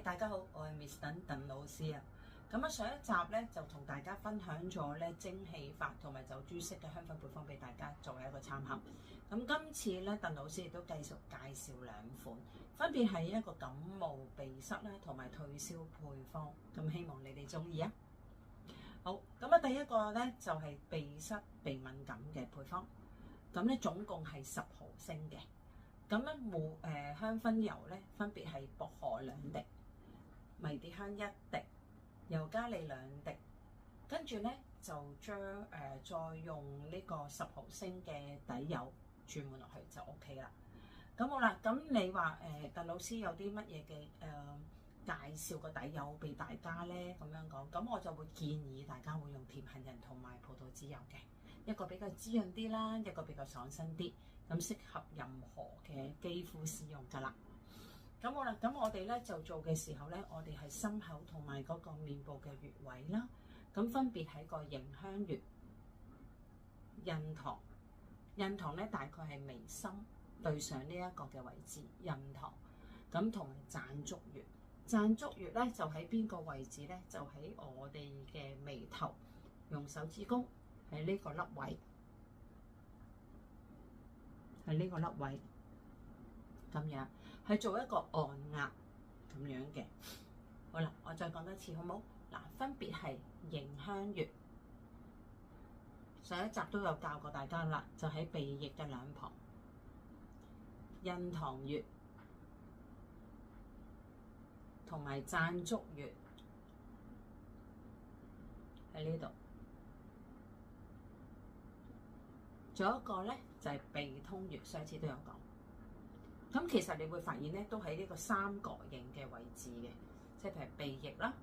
大家好，我係 Miss 鄧老師啊。咁上一集咧就同大家分享咗咧蒸氣法同埋酒珠式嘅香薰配方俾大家作為一個參考。咁今次咧鄧老師亦都繼續介紹兩款，分別係一個感冒鼻塞咧同埋退燒配方。咁希望你哋中意啊。好，咁第一個咧就係鼻塞鼻敏感嘅配方。咁咧總共係10毫升嘅。咁咧香薰油咧分別係薄荷2滴。迷迭香1滴，尤加利2滴，跟住咧就將再用呢個10毫升嘅底油注滿落去就 OK 啦。咁好啦，咁你話鄧老師有啲乜嘢嘅介紹個底油俾大家咧？咁樣講，咁我就會建議大家會用甜杏仁同埋葡萄籽油嘅，一個比較滋潤啲啦，一個比較爽身啲，咁適合任何嘅肌膚使用噶啦。咁好啦，咁我哋咧就做嘅時候咧，我哋係心口同埋嗰個面部嘅穴位啦，咁分別喺個迎香穴、印堂咧大概係眉心對上呢一個嘅位置，印堂，咁同埋攢竹穴咧就喺邊個位置咧？就喺我哋嘅眉頭，用手指公喺呢個粒位，咁樣係做一個按壓咁樣嘅。好啦，我再講多次好冇？嗱，分別係迎香穴，上一集都有教過大家啦，就喺鼻翼嘅兩旁。印堂穴同埋攢竹穴喺呢度。仲有一個咧就係鼻通穴，上一次都有講。咁其實你會發現咧，都喺呢個三角形嘅位置嘅，即係譬如鼻翼啦、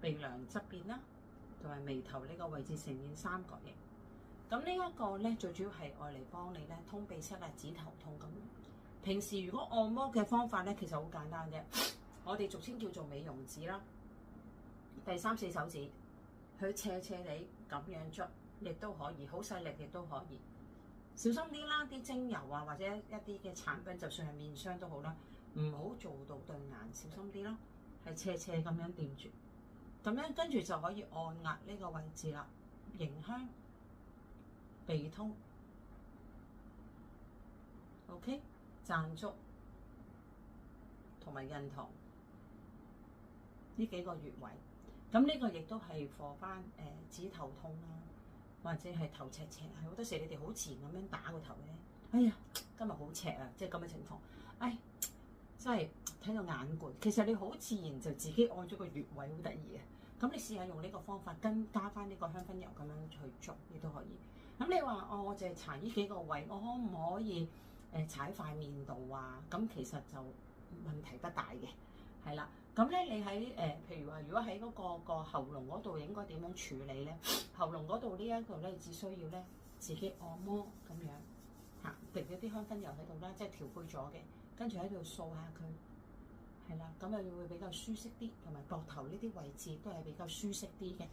鼻梁側邊啦，同埋眉頭呢個位置呈現三角形。咁呢一個咧，最主要係愛嚟幫你咧通鼻塞啊、止頭痛咁。平時如果按摩嘅方法咧，其實好簡單啫，我哋俗稱叫做美容指啦，第3、4手指去斜地咁樣捽，亦都可以，好細力亦都可以。小心啲啦，啲精油啊或者一啲嘅產品，就算係面霜都好啦，唔好做到對眼，小心啲咯，係斜咁樣掂住，咁樣跟住就可以按壓呢個位置啦。迎香、鼻通 ，OK， 攢竹同埋印堂呢幾個穴位，咁呢個亦都係for翻止頭痛啦。或者係頭赤，係好多時你哋好自然咁樣打個頭咧，哎呀，今日好赤啊，即係咁嘅情況，哎，真係睇到眼攰。其實你好自然就自己按咗個穴位，好得意嘅。咁你試下用呢個方法，加翻呢個香薰油咁樣去做，亦都可以。咁你話我淨係搽呢幾個位，我可唔可以搽喺塊面度啊？咁其實就問題不大嘅，係啦。咁咧，你喺譬如話，如果喺嗰個喉嚨嗰度應該點樣處理咧？喉嚨嗰度呢一個咧，只需要咧自己按摩咁樣嚇，滴咗啲香薰油喺度啦，即係調配咗嘅，跟住喺度掃下佢，係啦，咁啊會比較舒適啲，同埋膊頭呢啲位置都係比較舒適啲嘅。